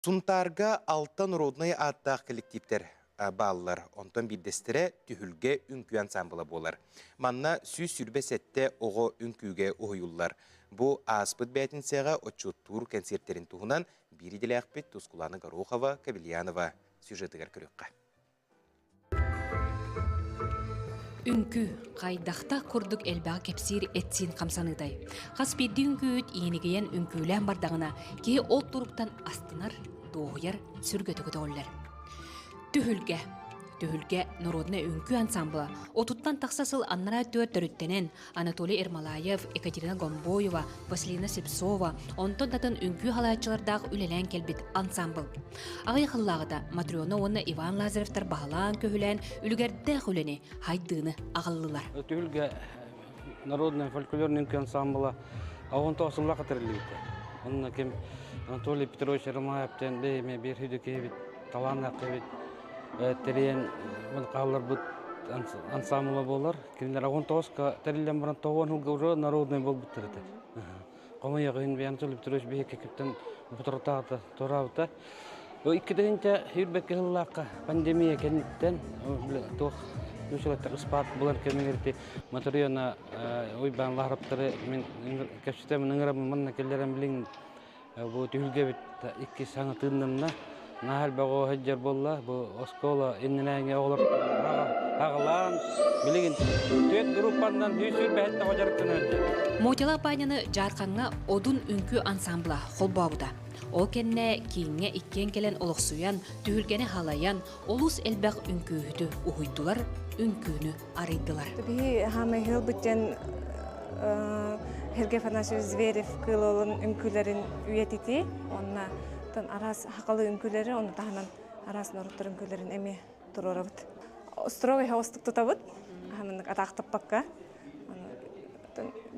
Сунтарга алтын родной аттақ коллективтер баллар. Онтан биддестері түхілге үнкі ансамбылы болар. Манна сүй сүрбесетте оғы үнкіге ойылар. Бұ аспыт бәтінсеға отчуттур концерттерін туғынан бириделі ақпет Тускуланы Горохова, Кабельянова сюжетігер көрікқа. Үнкі қайдақта құрдық әлбәға кепсир етсин қамсаныдай. Қас бедді үнкүйіт енігейен үнкүйлән бардағына кей ол тұруптан астынар, доғыяр, сүргөтігі олар. Түхілге народный үнкі ансамблы. Отуттан тақсасыл аннара төрттөріттенен Анатолий Ермолаев, Екатерина Гомбоева, Василина Сепсова, онтон датын үнкі халайчылардағы үлелен келбет ансамбл. Ағай қыллағыда Матриона онна Иван Лазаревтар бағалан көхілен үлгерді хүлені хайдыны ағылылар. Түхілге народный фольклорный үнкі ансамблы ағын тоғысылла қатырылыйды. Онна кем Анатолий Петрович Ермолаевтен бейме бір хүді кейбет, талан ақыбет, Терен қалар бұд ансамблы болар. Кемдер ағын тоғысқа тәрілден баран тоғын ұлға ұжы народный бол бұттырды. Қомай ағын бей Анатолий Петрович бей кекептен бұтыртағыды, торабыды. Иккедегінше үйірбекке ғыллаққа пандемия кәнеттен Нушылаттар ұспат бұлар кәмегерді Матриона ойбан лағырыптары мен кәпшетемін ұңырабын мұнна келдерін білін бұл түхілге бет икки саңы тыңдымна нахал бағу хаджар болла бұл оскола енненәңе оғылар ағылан білігін төт группандан дүйсір бәхетті қожарықтың өтті. Мотила пайнаны жарқанға одун үнкі ансамбла қолбауыда. Ол кенне кейінге иккен келен олықсуян, түхілгені халаян, олус әлбәқ үнкүйді ұхойдылар, үнкүйіні арайдылар. Бі хамы хыл бүттен Херге Фанасьев Зверев кылолын үнкүлерин үйетити, онна арас хақалы үнкүлері, оны тағынан арас нұрыттыр үнкүлерин әме тұрорабыд. Островый хаостық тұтабыд, хамындық атақтып баққа.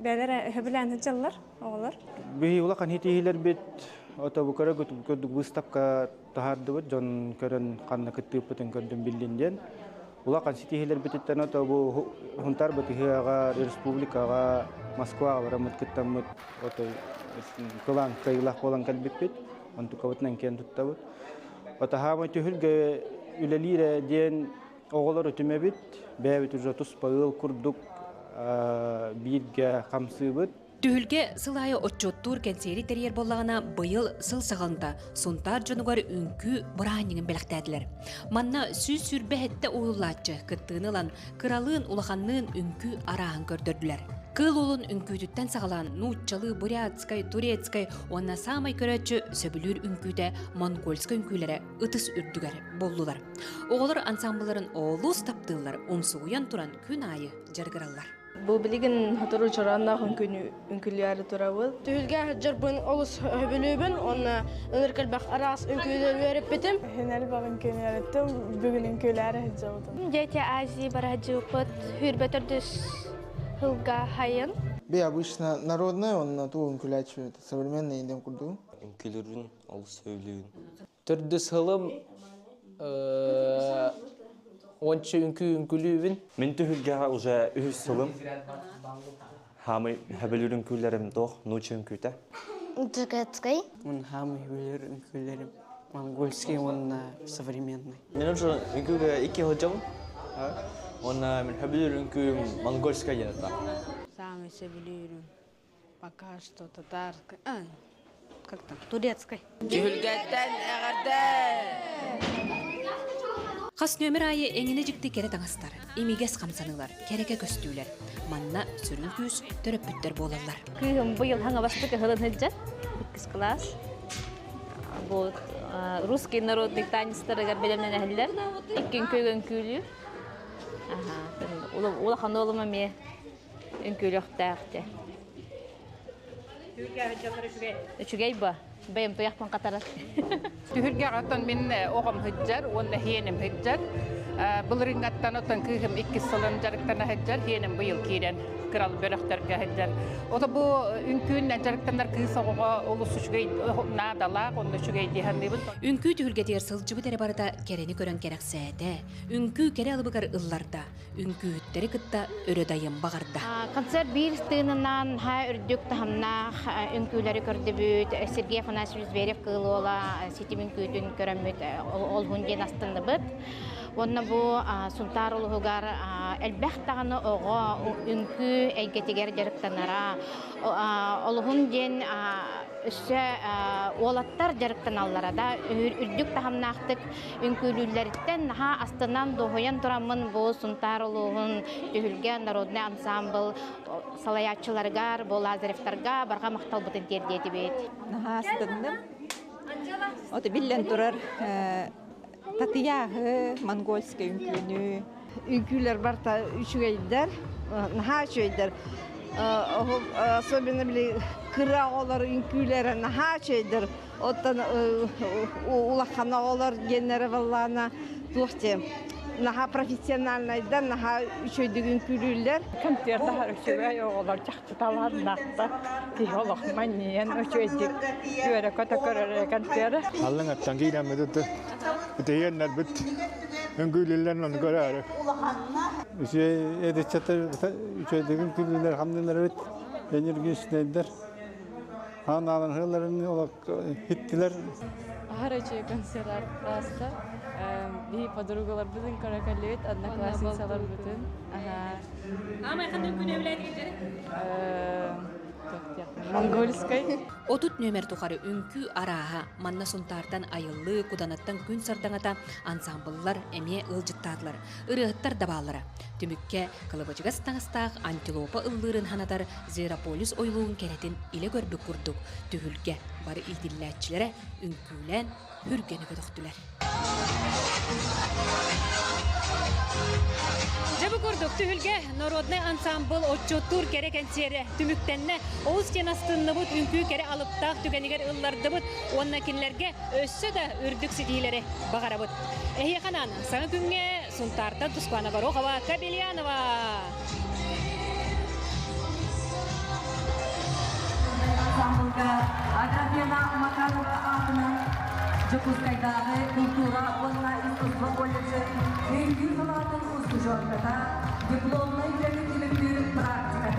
Бәлері хөбілән хыджалар, оғылар. Бі улақан хетейілер бет, ота бұқара көдік выставка тахарды бұд, жон көрін қанна күттіп бұтын көрдім білденден. Улақан хетейілер беттен ота бұл хунтар бұтығыға, республикаға, Москваға барамыд күттамыд, ота кылан кайылақ болан кәлбет бет, онты көбітнен кен тұттабыд. Ота хамы түхілгі үлелері ден оғылар өтіме бет, бәбет ұжа тұс бағыл күрдік бирге қамсы бұд. Түхілге сылайы отчоттур кәнсері терьер болағына бұйыл сыл сағында сонтар жонуғар үнкі бұраныңын бәліқтәділер. Манна сүз сүрбәхетті ойылатчы күттігінілан кыралын улаханның үнкі арағын көрдірділер. Кыл олын үнкүйдіттен сағалан Нутчалы, Бурятскай, Турецкай, онна самай көрәтші сөбілір үнкүйді монгольскай үнкүйлері ұтыс үрдігер болдылар. Оғылар ансамбларын олус таптылар, онсуғыян туран күн айы жарғыралар. Бұл білігін хатыру чараннақ үнкүлері турабыл. Түхілге жарбын олыс хөбілібін, онна өніркәлбәқ арас үнкүйлері өріп бітім. Хенәл бағ үнкүлері еттім, бүгін үнкүлері хыджабыдым. Жәте Азии бара жүпіт, хүрбәтірдіс хылға хайын. Бе обычно народная, он на ту үнкүлячу, это современный идем курду. Үнкүлерін олыс сөйлеуін. Түрдіс хылым ончы үнкүлүүбүн. Мен түхілгеға уже үхіс сылым. Хамы хөбілер үнкүлерім тоқ, нучы үнкүйті. Турецкий. Мен хамы хөбілер үнкүлерім. Монгольский, он современный. Мен уже үнкүлге ике ходжам. Онна мен хөбілер үнкүйім монгольская енета. Самый сөбілерім. Пока что татарская. Как там? Турецкой. Түхілгеттен әғірді! Қас нөмір айы әңіне жікті кере таңастар, емегес қамсанылар, кереке көстүүлер. Манна сүрін күз төріп бүттер болалар. Күйім бұйыл хаңа бастықы ғылын хыджат, бүткіз класс. Бұл русский народный таныстырығар белемнен әхілдер, еккен күйген күйлі. Улақан олыма ме үнкүйлі өқтәқті. Үчігей ба? Бәйім тұяқпан қатарат. Түхілге ғаттан мен оғым хыджар, онда хейінім хыджар. Былырыңаттан отан кыгым 2 сылын жарыктана хаджар, хенем быйыл кирен кырал бөрөктөргө хаджар. Ото бу үнкүүн жарыктандар кыйсогого олусучугай надалак, онда чугай дихандыбын. Үнкүү түгүлге тер сылжыбы тере барыда керени көрөн керексээде. Үнкүү кере алыбыгар ылларда. Үнкүүттери кытта өрө дайым багарда. Концерт бир тыынынан ха үрдүк тахамна үнкүүлери көрдөбүт. Сергей Афанасьевич Зверев кылыла ситим үнкүүтүн көрөмүт. Ол хунден астындыбыт. Онна бу сунтар улугар элбехтаганы ого үнкүү эйгетигер жарыктанара. Олхун ден өссө олаттар жарыктаналлара да үрдүк тахамнактык үнкүүлүллерден наха астынан дохоян турамын бу сунтар улугун түһүлгөн народный ансамбл салаячыларга, бу Лазаревтарга барга макталбытын тердетибет. Наха астынным. Оты биллен турар Татьяхы, монгольский үнкүүнү. Үнкүүлер барта үчүгейдер, наха чөйдер. Особенно били кыра олар үнкүүлер наха чөйдер. Оттан улахана олар генераллана тухте. Наха профессиональныйда наха үчөйдүк үнкүүлүлер. Концертта харчыгай олар чакталар накта. Тиолох манен үчөйдүк. Юра катакара концерт. Аллың аттан кийнәмедетте. Битеyenler bit. Öngülülerle onu görer. Üçüncü külüler hamdiler bit. Yenir geçtiler. Hanalın hırlarını hittiler. Haracı konserler rasta. Bir подругалар bütün Каракалет, одноклассницалар bütün. Ama yakın gün evlendiler. Монгольской. Отут нөмер тухары үнкүү араха манна сунтардан айыллы куданаттан күн сардаңата ансамбллар эме ылжыттадылар. Ырыһыттар дабаалара. Түмүкке кылыбычыга стаңыстаах антилопа ыллырын ханатар Зверополис ойлуун керетин иле көрбүк курдук. Түһүлге бары илдилләтчиләре үнкүүлән хүргени көтөктүләр. Жабы көрдік түхілге народный ансамбл отчоттур кере концерті түміктенне оғыз кен астынны бұд үнкүү кере алыптақ түгенігер ұлларды бұд онна кенлерге өссі да үрдік сетейлері бағара бұд. Әйе қанан, саңа күнге Сунтарта Тускуана Горохова, Кабельянова. Ансамблға Аграфена Макарова атынан Жокускайдағы культура онна искусство колледжі Энгюзалардың ұстыжорката дипломный және келімдері практика